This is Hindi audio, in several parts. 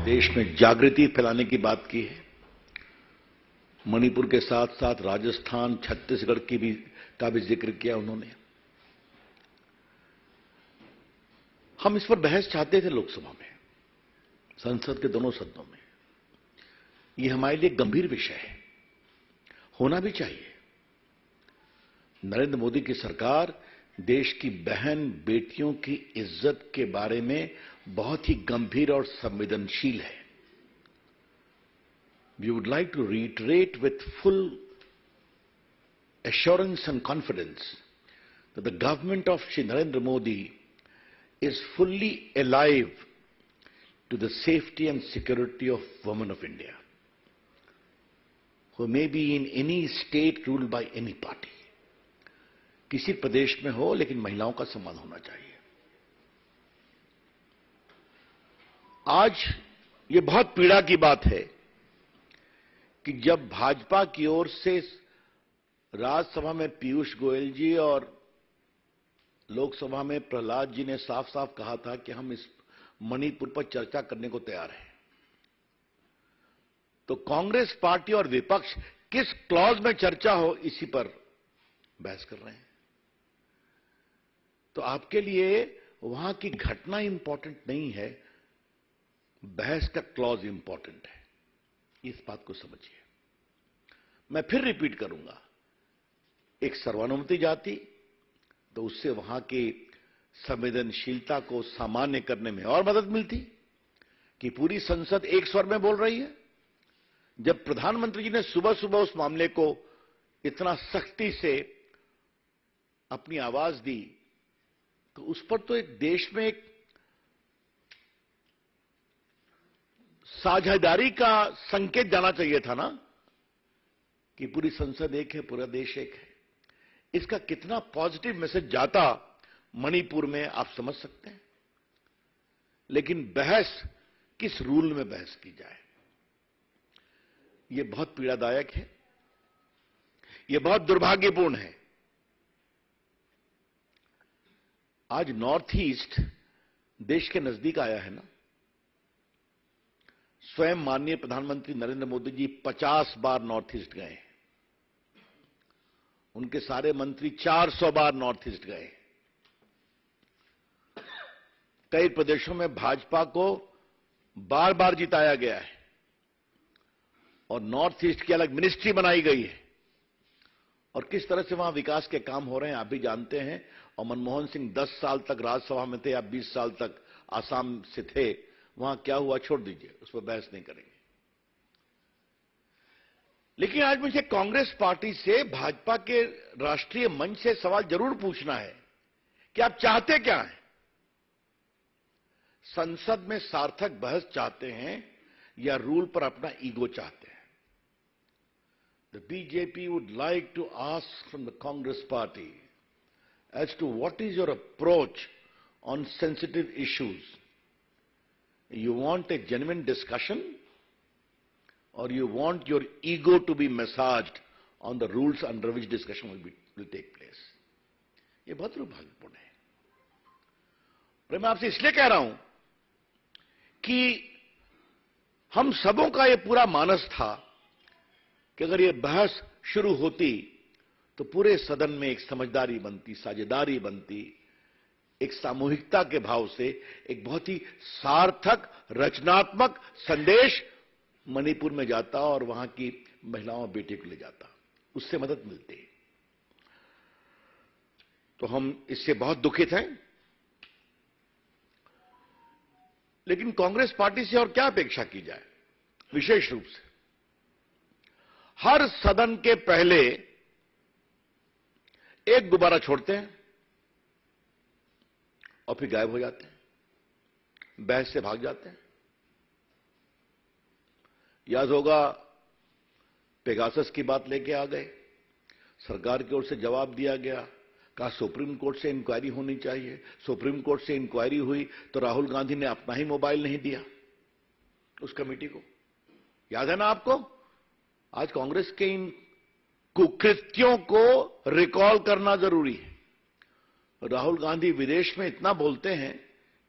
देश में जागृति फैलाने की बात की है। मणिपुर के साथ साथ राजस्थान, छत्तीसगढ़ का भी जिक्र किया उन्होंने। हम इस पर बहस चाहते थे लोकसभा में, संसद के दोनों सदनों में। ये हमारे लिए गंभीर विषय है, होना भी चाहिए। नरेंद्र मोदी की सरकार देश की बहन बेटियों की इज्जत के बारे में बहुत ही गंभीर और संवेदनशील है। We would like to reiterate with full assurance and confidence that the government of Shri Narendra Modi is fully alive to the safety and security of women of India, who may be in any state ruled by any party. किसी प्रदेश में हो, लेकिन महिलाओं का सम्मान होना चाहिए। आज ये बहुत पीड़ा की बात है कि जब भाजपा की ओर से राज्यसभा में पीयूष गोयल जी और लोकसभा में प्रहलाद जी ने साफ साफ कहा था कि हम इस मणिपुर पर चर्चा करने को तैयार हैं, तो कांग्रेस पार्टी और विपक्ष किस क्लॉज में चर्चा हो इसी पर बहस कर रहे हैं। तो आपके लिए वहां की घटना इंपॉर्टेंट नहीं है, बहस का क्लॉज इंपॉर्टेंट है। इस बात को समझिए। मैं फिर रिपीट करूंगा, एक सर्वानुमति जाती तो उससे वहां की संवेदनशीलता को सामान्य करने में और मदद मिलती कि पूरी संसद एक स्वर में बोल रही है। जब प्रधानमंत्री जी ने सुबह सुबह उस मामले को इतना सख्ती से अपनी आवाज दी, तो उस पर तो एक देश में एक साझेदारी का संकेत जाना चाहिए था ना, कि पूरी संसद एक है, पूरा देश एक है। इसका कितना पॉजिटिव मैसेज जाता मणिपुर में, आप समझ सकते हैं। लेकिन बहस किस रूल में बहस की जाए, यह बहुत पीड़ादायक है, यह बहुत दुर्भाग्यपूर्ण है। आज नॉर्थ ईस्ट देश के नजदीक आया है ना। स्वयं माननीय प्रधानमंत्री नरेंद्र मोदी जी 50 बार नॉर्थ ईस्ट गए, उनके सारे मंत्री 400 बार नॉर्थ ईस्ट गए। कई प्रदेशों में भाजपा को बार बार जिताया गया है और नॉर्थ ईस्ट की अलग मिनिस्ट्री बनाई गई है, और किस तरह से वहां विकास के काम हो रहे हैं आप भी जानते हैं। और मनमोहन सिंह 10 साल तक राज्यसभा में थे, आप 20 साल तक आसाम से थे, वहां क्या हुआ छोड़ दीजिए, उस पर बहस नहीं करेंगे। लेकिन आज मुझे कांग्रेस पार्टी से, भाजपा के राष्ट्रीय मंच से सवाल जरूर पूछना है कि आप चाहते क्या हैं? संसद में सार्थक बहस चाहते हैं या रूल पर अपना ईगो चाहते हैं? The BJP would like to ask from the Congress party as to what is your approach on sensitive issues. You want a genuine discussion, or you want your ego to be massaged on the rules under which discussion will take place? ये बहुत दुर्भाग्यपूर्ण है। और मैं आपसे इसलिए कह रहा हूं कि हम सबों का ये पूरा मानस था कि अगर ये बहस शुरू होती तो पूरे सदन में एक समझदारी बनती, साझेदारी बनती, एक सामूहिकता के भाव से एक बहुत ही सार्थक रचनात्मक संदेश मणिपुर में जाता और वहां की महिलाओं और बेटी को ले जाता, उससे मदद मिलती। तो हम इससे बहुत दुखित हैं। लेकिन कांग्रेस पार्टी से और क्या अपेक्षा की जाए? विशेष रूप से हर सदन के पहले एक गुब्बारा छोड़ते हैं और फिर गायब हो जाते हैं, बहस से भाग जाते हैं। याद होगा, पेगासस की बात लेके आ गए, सरकार की ओर से जवाब दिया गया, कहा सुप्रीम कोर्ट से इंक्वायरी होनी चाहिए। सुप्रीम कोर्ट से इंक्वायरी हुई तो राहुल गांधी ने अपना ही मोबाइल नहीं दिया उस कमेटी को, याद है ना आपको? आज कांग्रेस के इन कुकृत्यों को रिकॉल करना जरूरी है। राहुल गांधी विदेश में इतना बोलते हैं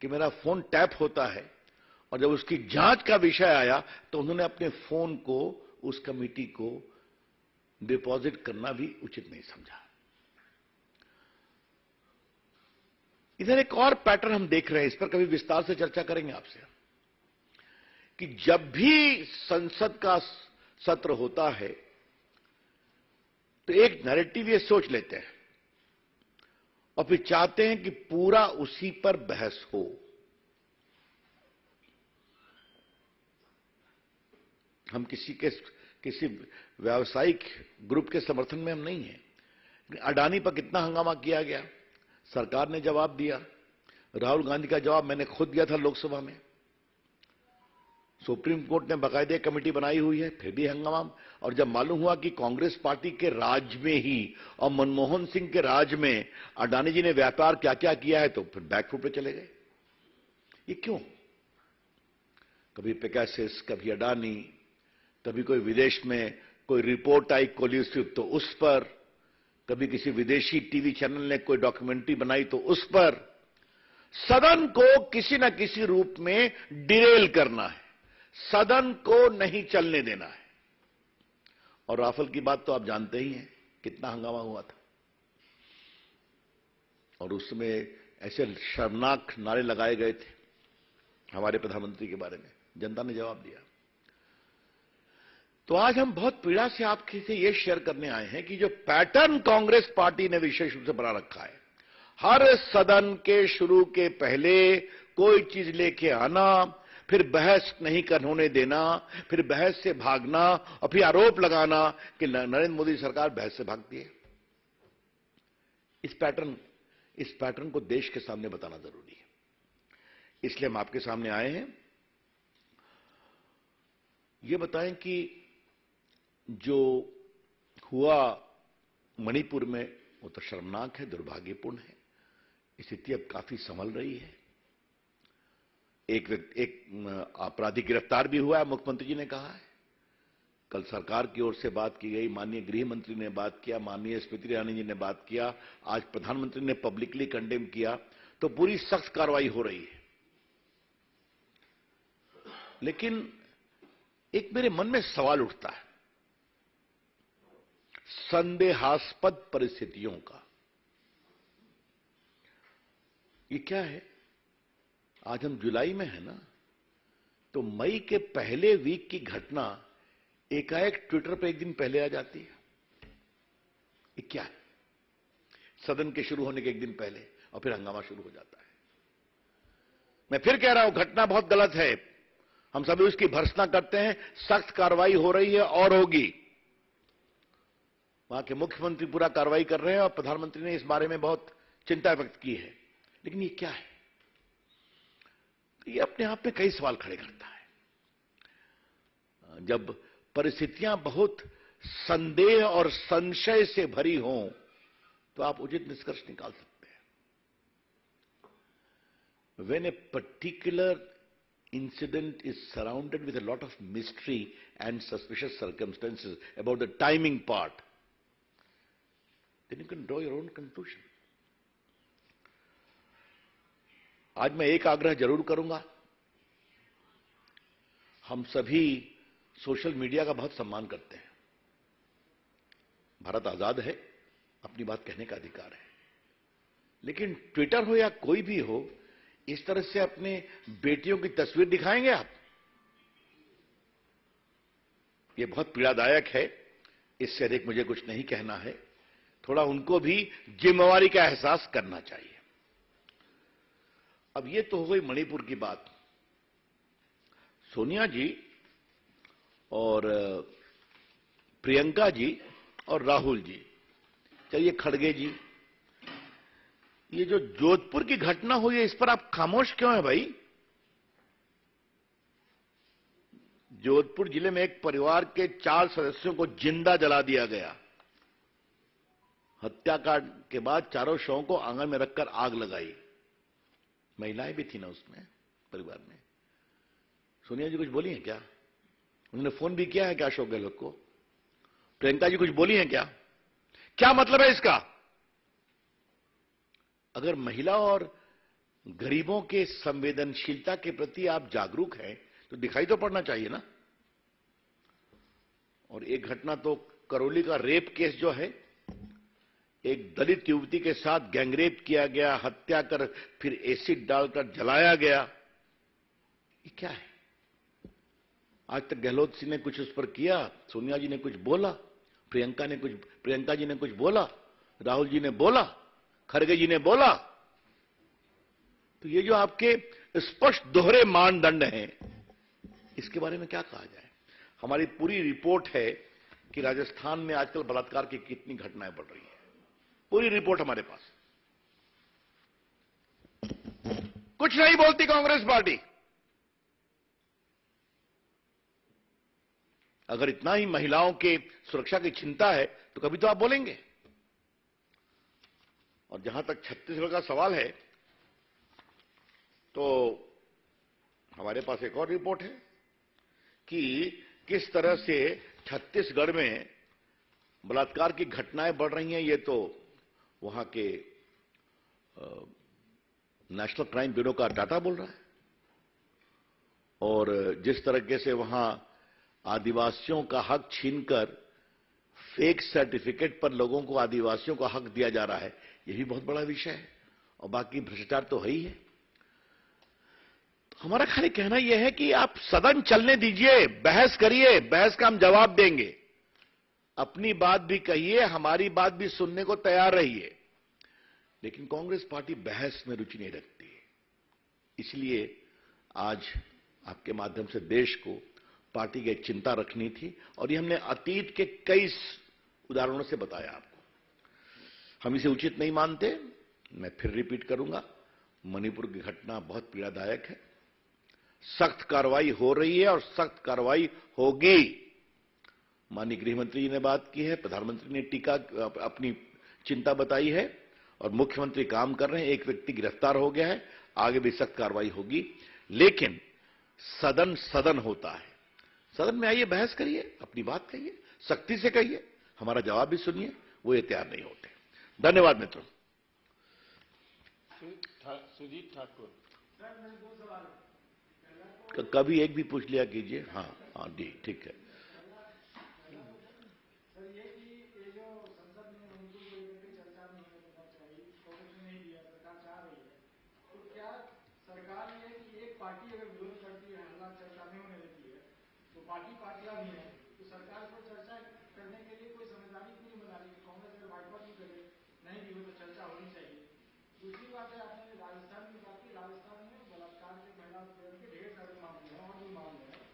कि मेरा फोन टैप होता है और जब उसकी जांच का विषय आया तो उन्होंने अपने फोन को उस कमेटी को डिपॉजिट करना भी उचित नहीं समझा। इधर एक और पैटर्न हम देख रहे हैं, इस पर कभी विस्तार से चर्चा करेंगे आपसे, कि जब भी संसद का सत्र होता है तो एक नैरेटिव ये सोच लेते हैं और फिर चाहते हैं कि पूरा उसी पर बहस हो। हम किसी व्यावसायिक ग्रुप के समर्थन में हम नहीं हैं। अडानी पर कितना हंगामा किया गया, सरकार ने जवाब दिया। राहुल गांधी का जवाब मैंने खुद दिया था लोकसभा में। सुप्रीम कोर्ट ने बाकायदे कमेटी बनाई हुई है, फिर भी हंगामा। और जब मालूम हुआ कि कांग्रेस पार्टी के राज में ही और मनमोहन सिंह के राज में अडानी जी ने व्यापार क्या क्या किया है, तो फिर बैकफुट पे चले गए। ये क्यों? कभी पेगासस, कभी अडानी, कभी कोई विदेश में कोई रिपोर्ट आई कोलिसिव तो उस पर, कभी किसी विदेशी टीवी चैनल ने कोई डॉक्यूमेंट्री बनाई तो उस पर। सदन को किसी न किसी रूप में डिरेल करना है, सदन को नहीं चलने देना है। और राफेल की बात तो आप जानते ही हैं, कितना हंगामा हुआ था। और उसमें ऐसे शर्मनाक नारे लगाए गए थे हमारे प्रधानमंत्री के बारे में, जनता ने जवाब दिया। तो आज हम बहुत पीड़ा से आपके से यह शेयर करने आए हैं कि जो पैटर्न कांग्रेस पार्टी ने विशेष रूप से बना रखा है, हर सदन के शुरू के पहले कोई चीज लेके आना, फिर बहस नहीं होने देना, फिर बहस से भागना और फिर आरोप लगाना कि नरेंद्र मोदी सरकार बहस से भागती है। इस पैटर्न को देश के सामने बताना जरूरी है, इसलिए हम आपके सामने आए हैं। ये बताएं कि जो हुआ मणिपुर में वो तो शर्मनाक है, दुर्भाग्यपूर्ण है। स्थिति अब काफी संभल रही है। एक अपराधी गिरफ्तार भी हुआ है, मुख्यमंत्री जी ने कहा है। कल सरकार की ओर से बात की गई, माननीय गृह मंत्री ने बात किया, माननीय स्मृति ईरानी जी ने बात किया, आज प्रधानमंत्री ने पब्लिकली कंडेम किया, तो पूरी सख्त कार्रवाई हो रही है। लेकिन एक मेरे मन में सवाल उठता है संदेहास्पद परिस्थितियों का। ये क्या है? आज हम जुलाई में है ना, तो मई के पहले वीक की घटना एकाएक ट्विटर पर एक दिन पहले आ जाती है। ये क्या है? सदन के शुरू होने के एक दिन पहले और फिर हंगामा शुरू हो जाता है। मैं फिर कह रहा हूं, घटना बहुत गलत है, हम सभी उसकी भर्त्सना करते हैं। सख्त कार्रवाई हो रही है और होगी। वहां के मुख्यमंत्री पूरा कार्रवाई कर रहे हैं और प्रधानमंत्री ने इस बारे में बहुत चिंता व्यक्त की है। लेकिन ये क्या है? ये अपने आप में कई सवाल खड़े करता है। जब परिस्थितियां बहुत संदेह और संशय से भरी हों तो आप उचित निष्कर्ष निकाल सकते हैं। When a particular incident is surrounded with a lot of mystery and suspicious circumstances about the timing part, then you can draw your own conclusion. आज मैं एक आग्रह जरूर करूंगा। हम सभी सोशल मीडिया का बहुत सम्मान करते हैं। भारत आजाद है, अपनी बात कहने का अधिकार है। लेकिन ट्विटर हो या कोई भी हो, इस तरह से अपने बेटियों की तस्वीर दिखाएंगे आप? ये बहुत पीड़ादायक है। इससे अधिक मुझे कुछ नहीं कहना है। थोड़ा उनको भी जिम्मेवारी का एहसास करना चाहिए। अब ये तो हो गई मणिपुर की बात। सोनिया जी और प्रियंका जी और राहुल जी, चलिए खड़गे जी, ये जो जोधपुर की घटना हुई है, इस पर आप खामोश क्यों हैं भाई? जोधपुर जिले में एक परिवार के 4 सदस्यों को जिंदा जला दिया गया। हत्याकांड के बाद चारों शवों को आंगन में रखकर आग लगाई। महिलाएं भी थी ना उसमें, परिवार में। सोनिया जी कुछ बोली हैं क्या? उन्होंने फोन भी किया है क्या अशोक गहलोत को? प्रियंका जी कुछ बोली हैं क्या? क्या मतलब है इसका? अगर महिला और गरीबों के संवेदनशीलता के प्रति आप जागरूक हैं तो दिखाई तो पड़ना चाहिए ना। और एक घटना तो करौली का रेप केस जो है, एक दलित युवती के साथ गैंगरेप किया गया, हत्या कर फिर एसिड डालकर जलाया गया, ये क्या है? आज तक गहलोत सिंह ने कुछ उस पर किया, सोनिया जी ने कुछ बोला, प्रियंका जी ने कुछ बोला, राहुल जी ने बोला, खड़गे जी ने बोला। तो ये जो आपके स्पष्ट दोहरे मानदंड हैं, इसके बारे में क्या कहा जाए? हमारी पूरी रिपोर्ट है कि राजस्थान में आजकल बलात्कार की कितनी घटनाएं बढ़ रही हैं, पूरी रिपोर्ट हमारे पास। कुछ नहीं बोलती कांग्रेस पार्टी। अगर इतना ही महिलाओं के सुरक्षा की चिंता है तो कभी तो आप बोलेंगे। और जहां तक छत्तीसगढ़ का सवाल है, तो हमारे पास एक और रिपोर्ट है कि किस तरह से छत्तीसगढ़ में बलात्कार की घटनाएं बढ़ रही हैं। ये तो वहां के नेशनल क्राइम ब्यूरो का डाटा बोल रहा है। और जिस तरीके से वहां आदिवासियों का हक छीनकर फेक सर्टिफिकेट पर लोगों को आदिवासियों का हक दिया जा रहा है, यह भी बहुत बड़ा विषय है। और बाकी भ्रष्टाचार तो है ही है। तो हमारा खाली कहना यह है कि आप सदन चलने दीजिए, बहस करिए, बहस का हम जवाब देंगे। अपनी बात भी कहिए, हमारी बात भी सुनने को तैयार रहिए। लेकिन कांग्रेस पार्टी बहस में रुचि नहीं रखती है। इसलिए आज आपके माध्यम से देश को पार्टी की एक चिंता रखनी थी, और ये हमने अतीत के कई उदाहरणों से बताया आपको। हम इसे उचित नहीं मानते। मैं फिर रिपीट करूंगा, मणिपुर की घटना बहुत पीड़ादायक है। सख्त कार्रवाई हो रही है और सख्त कार्रवाई होगी। माननीय गृहमंत्री जी ने बात की है, प्रधानमंत्री ने टीका अपनी चिंता बताई है, और मुख्यमंत्री काम कर रहे हैं। एक व्यक्ति गिरफ्तार हो गया है, आगे भी सख्त कार्रवाई होगी। लेकिन सदन सदन होता है, सदन में आइए, बहस करिए, अपनी बात कहिए, सख्ती से कहिए, हमारा जवाब भी सुनिए। वो ये तैयार नहीं होते। धन्यवाद मित्रों। सुजीत ठाकुर, कभी एक भी पूछ लिया कीजिए। हाँ हाँ जी, ठीक है। पार्टी अगर विरोध करती है, हल्ला चर्चा नहीं होने देती है, तो पार्टी पार्टियां भी हैं, तो सरकार को चर्चा करने के लिए कोई समझदारी क्यों नहीं बना रही? कांग्रेस अगर बाइकआउट भी करे, नहीं भी हो तो चर्चा होनी चाहिए। दूसरी बात है, आपने राजस्थान की बात की। राजस्थान में बलात्कार के, महिला उत्पीड़न के ढेर सारे मामले हैं और भी मामले हैं।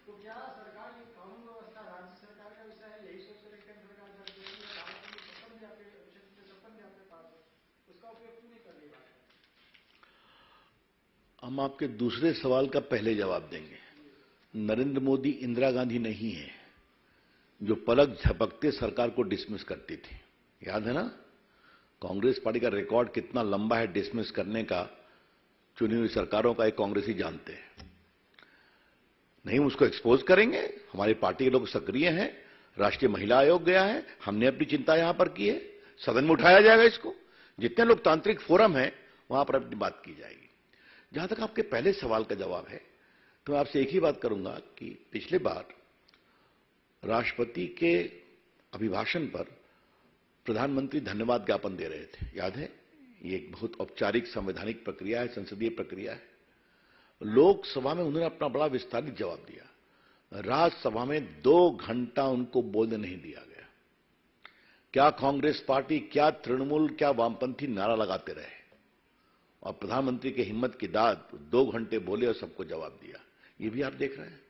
तो क्या सरकार की कानून व्यवस्था राज्य सरकार का विषय है? यही सोच कर केंद्र सरकार जब छप्पन भी आपके पास है, उसका उपयोग क्यों नहीं कर रही बात? हम आपके दूसरे सवाल का पहले जवाब देंगे। नरेंद्र मोदी इंदिरा गांधी नहीं है जो पलक झपकते सरकार को डिसमिस करती थी। याद है ना? कांग्रेस पार्टी का रिकॉर्ड कितना लंबा है डिसमिस करने का, चुनी हुई सरकारों का एक कांग्रेसी जानते हैं। नहीं, उसको एक्सपोज करेंगे। हमारी पार्टी के लोग सक्रिय हैं, राष्ट्रीय महिला आयोग गया है, हमने अपनी चिंता यहां पर की है, सदन में उठाया जाएगा इसको। जितने लोकतांत्रिक फोरम है वहां पर अपनी बात की जाएगी। जहां तक आपके पहले सवाल का जवाब है, तो मैं आपसे एक ही बात करूंगा कि पिछले बार राष्ट्रपति के अभिभाषण पर प्रधानमंत्री धन्यवाद ज्ञापन दे रहे थे, याद है? ये एक बहुत औपचारिक संवैधानिक प्रक्रिया है, संसदीय प्रक्रिया है। लोकसभा में उन्होंने अपना बड़ा विस्तारित जवाब दिया। राज्यसभा में 2 घंटा उनको बोलने नहीं दिया गया। क्या कांग्रेस पार्टी, क्या तृणमूल, क्या वामपंथी नारा लगाते रहे, और प्रधानमंत्री की हिम्मत की दाद, 2 घंटे बोले और सबको जवाब दिया। ये भी आप देख रहे हैं।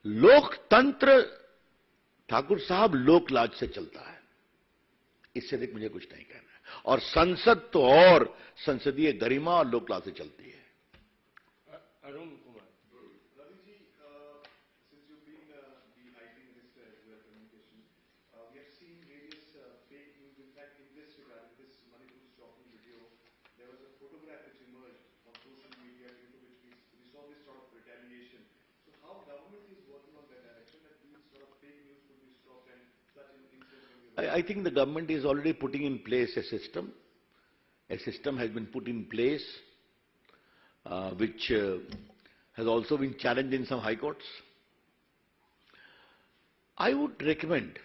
लोकतंत्र ठाकुर साहब लोकलाज से चलता है, इससे अधिक मुझे कुछ नहीं कहना है। और संसद तो और संसदीय गरिमा और लोकलाज से चलती है। Arun Kumar, I think the government is already putting in place a system a system has been put in place which has also been challenged in some high courts. I would recommend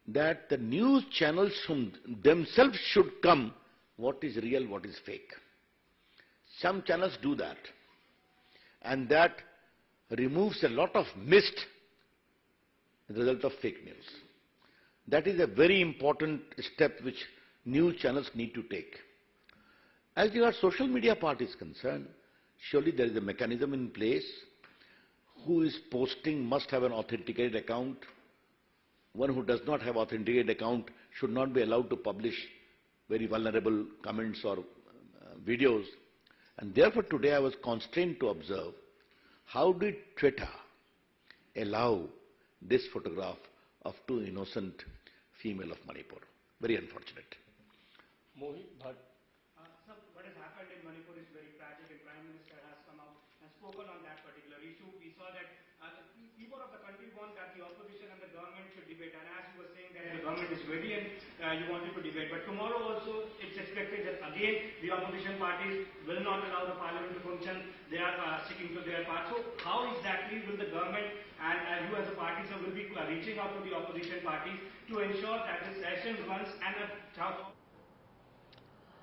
that the news channels themselves should come what is real, what is fake. Some channels do that, and that removes a lot of mist as a result of fake news. That is a very important step which news channels need to take. As far as social media part is concerned, surely there is a mechanism in place. Who is posting must have an authenticated account. One who does not have authenticated account should not be allowed to publish very vulnerable comments or videos. And therefore today I was constrained to observe how did Twitter allow this photograph of two innocent female of Manipur. Very unfortunate. Mohit Bhatt. Sir, what has happened in Manipur is very tragic, and Prime Minister has come out and spoken on that particular issue. We saw that the people of the country want that the opposition and the government should debate, and as you were saying that the government is ready and you wanted to debate. But tomorrow also it's expected that again the opposition parties will not allow the parliament to function. They are sticking to their part. So how exactly will the government and you as a party sir will be reaching out to the opposition parties to ensure that this session runs and